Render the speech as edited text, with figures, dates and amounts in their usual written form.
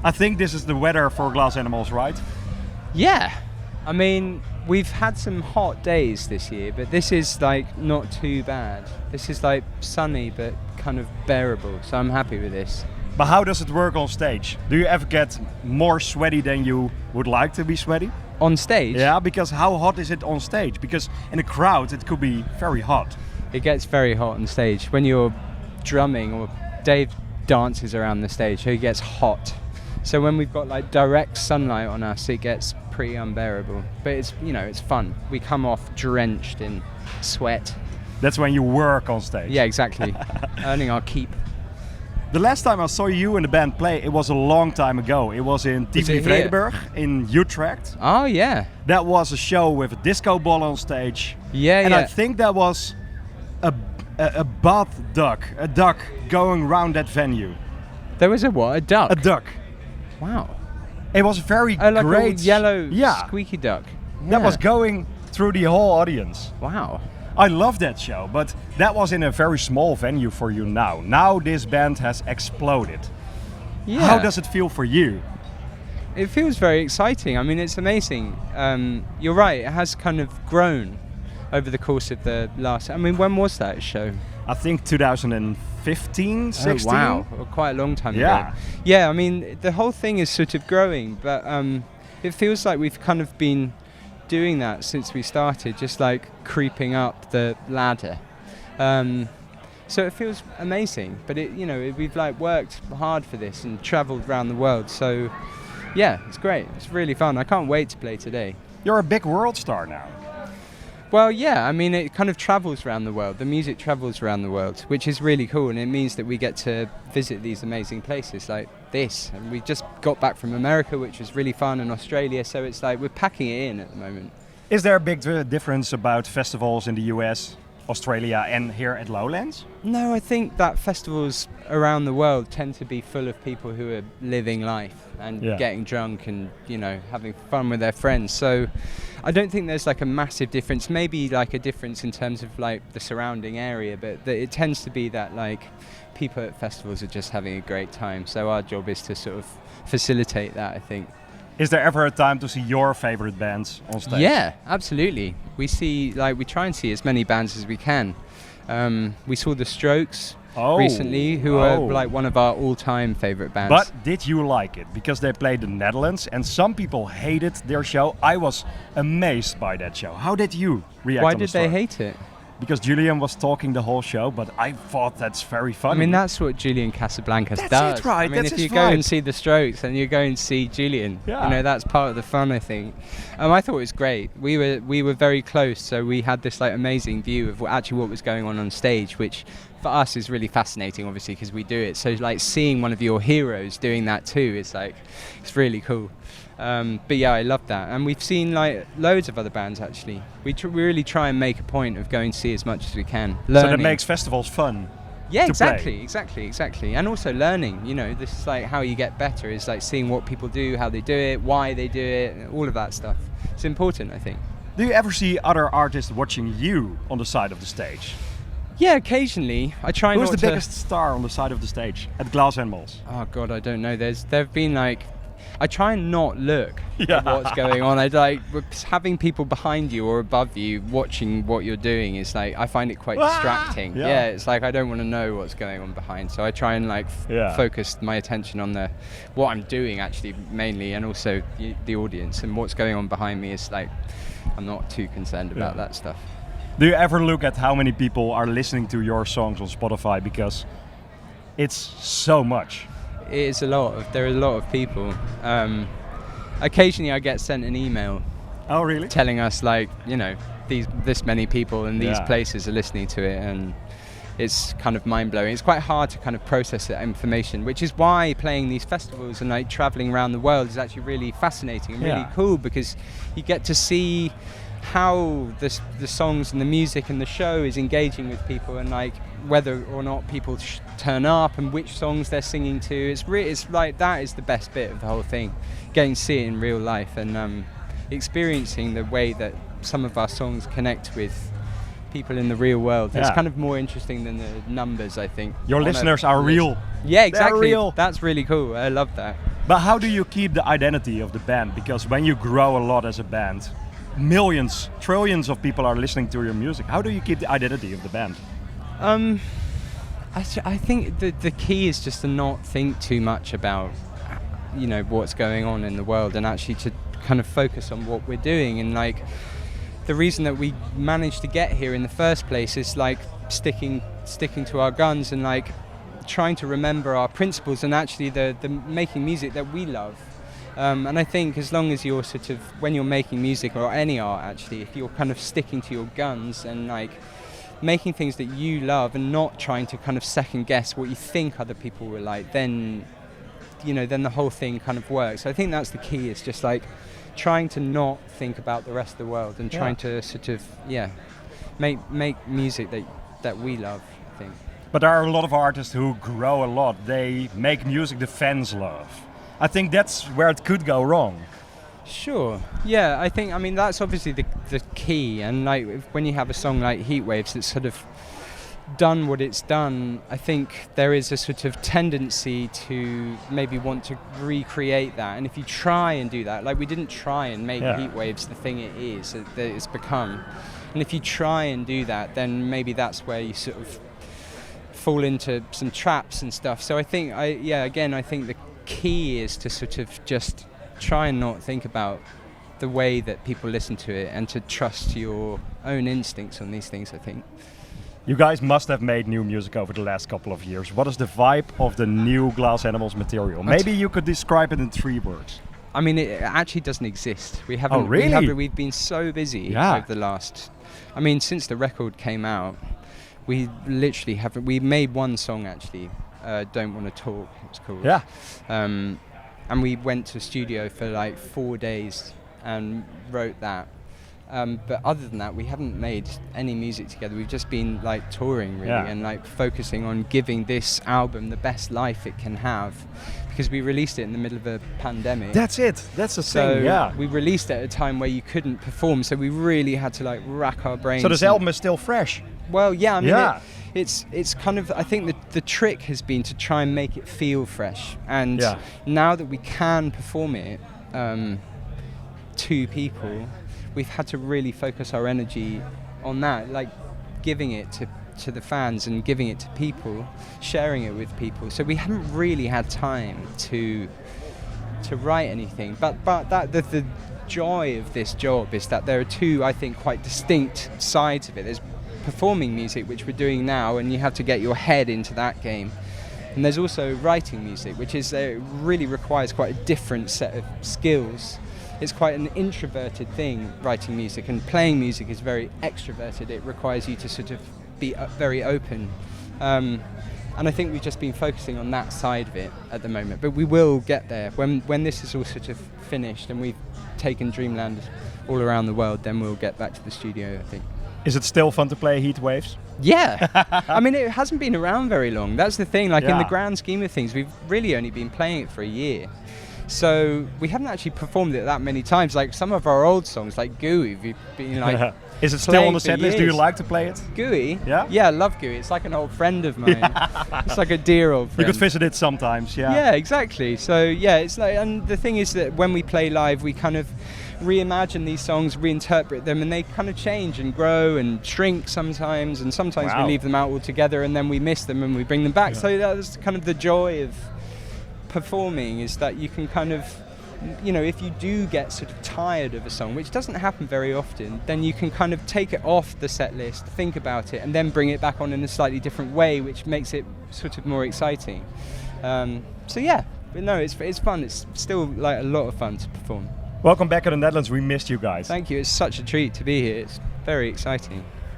I think this is the weather for Glass Animals, right? Yeah. I mean, we've had some hot days this year, but this is like not too bad. This is like sunny but kind of bearable, so I'm happy with this. But how does it work on stage? Do you ever get more sweaty than you would like to be sweaty? On stage? Yeah, because how hot is it on stage? Because in a crowd it could be very hot. It gets very hot on stage. When you're drumming or Dave dances around the stage, so he gets hot. So when we've got like direct sunlight on us, it gets pretty unbearable. But it's, you know, it's fun. We come off drenched in sweat. That's when you work on stage. Yeah, exactly. Earning our keep. The last time I saw you and the band play, it was a long time ago. It was in Tivoli Vredenburg in Utrecht. Oh, yeah. That was a show with a disco ball on stage. Yeah, and yeah. I think that was a bath duck, a duck going around that venue. There was a what? A duck? A duck. Wow. It was very like great. A yellow squeaky duck. Yeah. That was going through the whole audience. Wow. I love that show, but that was in a very small venue for you now. Now this band has exploded. Yeah. How does it feel for you? It feels very exciting. I mean, it's amazing. You're right, it has kind of grown over the course of the last... I mean, when was that show? I think 2015, 16. Oh, wow. Well, quite a long time ago. Yeah, I mean, the whole thing is sort of growing, but it feels like we've kind of been doing that since we started, just like creeping up the ladder. So it feels amazing, but we've like worked hard for this and traveled around the world. So yeah, it's great. It's really fun. I can't wait to play today. You're a big world star now. Well, yeah, I mean, it kind of travels around the world. The music travels around the world, which is really cool, and it means that we get to visit these amazing places like this. And we just got back from America, which was really fun, and Australia, so it's like we're packing it in at the moment. Is there a big difference about festivals in the US, Australia, and here at Lowlands? No, I think that festivals around the world tend to be full of people who are living life and getting drunk and, having fun with their friends. So I don't think there's like a massive difference, maybe like a difference in terms of like the surrounding area, but it tends to be that like people at festivals are just having a great time. So our job is to sort of facilitate that, I think. Is there ever a time to see your favorite bands on stage? Yeah, absolutely. We try and see as many bands as we can. We saw The Strokes recently, who are like one of our all-time favorite bands. But did you like it? Because they played the Netherlands and some people hated their show. I was amazed by that show. How did you react? Why did they hate it? Because Julian was talking the whole show, but I thought that's very funny. I mean, that's what Julian Casablancas does. That's it, right? I mean, if you go and see The Strokes and you go and see Julian, that's part of the fun, I think. I thought it was great. We were very close, so we had this like amazing view of what was going on stage, which for us is really fascinating, obviously, because we do it. So like seeing one of your heroes doing that too is like, it's really cool. But yeah, I love that, and we've seen like loads of other bands actually. We really try and make a point of going to see as much as we can. Learning. So that makes festivals fun. Yeah, exactly, and also learning. This is like how you get better. Is like seeing what people do, how they do it, why they do it, all of that stuff. It's important, I think. Do you ever see other artists watching you on the side of the stage? Yeah, occasionally. I try not to... Who's the biggest star on the side of the stage at Glass Animals? Oh God, I don't know. There've been like... I try and not look at what's going on. I like having people behind you or above you watching what you're doing is like, I find it quite distracting. Yeah, it's like I don't want to know what's going on behind. So I try and like focus my attention on what I'm doing actually mainly, and also the audience, and what's going on behind me is like, I'm not too concerned about that stuff. Do you ever look at how many people are listening to your songs on Spotify? Because it's so much. It is a lot. There are a lot of people. Occasionally I get sent an email. Oh, really? Telling us like, this many people in these places are listening to it, and it's kind of mind-blowing. It's quite hard to kind of process that information, which is why playing these festivals and like traveling around the world is actually really fascinating and really cool, because you get to see how the songs and the music and the show is engaging with people, and like whether or not people turn up and which songs they're singing to. It's like that is the best bit of the whole thing, getting to see it in real life and experiencing the way that some of our songs connect with people in the real world. It's Yeah. kind of more interesting than the numbers, I think. Your on a listeners are list. real. Yeah, exactly. They're real. That's really cool. I love that. But how do you keep the identity of the band? Because when you grow a lot as a band, millions, trillions of people are listening to your music. How do you keep the identity of the band? I think the key is just to not think too much about, what's going on in the world, and actually to kind of focus on what we're doing. And like, the reason that we managed to get here in the first place is like sticking to our guns and like trying to remember our principles and actually the making music that we love. And I think as long as you're sort of, when you're making music or any art actually, if you're kind of sticking to your guns and like making things that you love and not trying to kind of second guess what you think other people will like, then the whole thing kind of works. I think that's the key, is just like trying to not think about the rest of the world and trying to sort of, make music that we love, I think. But there are a lot of artists who grow a lot. They make music the fans love. I think that's where it could go wrong. Sure. Yeah, I mean that's obviously the key. And like when you have a song like Heat Waves that's sort of done what it's done, I think there is a sort of tendency to maybe want to recreate that. And if you try and do that, like we didn't try and make Heat Waves the thing it is, that it's become. And if you try and do that, then maybe that's where you sort of fall into some traps and stuff. So I think, I think the key is to sort of just try and not think about the way that people listen to it and to trust your own instincts on these things, I think. You guys must have made new music over the last couple of years. What is the vibe of the new Glass Animals material? Maybe you could describe it in 3 words. I mean, it actually doesn't exist. We haven't. Oh, really? We've been so busy over the last. I mean, since the record came out, we literally haven't. We made one song actually. Don't Want to Talk. It's called. Yeah. And we went to studio for like 4 days and wrote that. But other than that, we haven't made any music together. We've just been like touring really and like focusing on giving this album the best life it can have, because we released it in the middle of a pandemic. That's it. That's the thing. So we released it at a time where you couldn't perform, so we really had to like rack our brains. So this album is still fresh. Well, yeah, I mean, it's kind of, I think the trick has been to try and make it feel fresh. And now that we can perform it to people, we've had to really focus our energy on that, like giving it to the fans and giving it to people, sharing it with people. So we haven't really had time to write anything. But that the joy of this job is that there are two, I think, quite distinct sides of it. There's performing music, which we're doing now, and you have to get your head into that game. And there's also writing music, which is really requires quite a different set of skills. It's quite an introverted thing, writing music, and playing music is very extroverted. It requires you to sort of be very open. And I think we've just been focusing on that side of it at the moment. But we will get there. When this is all sort of finished and we've taken Dreamland all around the world, then we'll get back to the studio, I think. Is it still fun to play Heat Waves? Yeah. I mean, it hasn't been around very long. That's the thing. Like in the grand scheme of things, we've really only been playing it for a year. So we haven't actually performed it that many times. Like some of our old songs, like Gooey, we've been like. Is it still on the set list? Do you like to play it? Gooey? Yeah? Yeah, I love Gooey. It's like an old friend of mine. It's like a dear old friend. You could visit it sometimes, Yeah, exactly. So yeah, it's like, and the thing is that when we play live, we kind of reimagine these songs, reinterpret them, and they kind of change and grow and shrink sometimes, and sometimes we leave them out altogether and then we miss them and we bring them back. So that's kind of the joy of performing, is that you can kind of, if you do get sort of tired of a song, which doesn't happen very often, then you can kind of take it off the set list, think about it, and then bring it back on in a slightly different way, which makes it sort of more exciting. So yeah, but no, it's fun. It's still like a lot of fun to perform. Welcome back to the Netherlands. We missed you guys. Thank you. It's such a treat to be here. It's very exciting.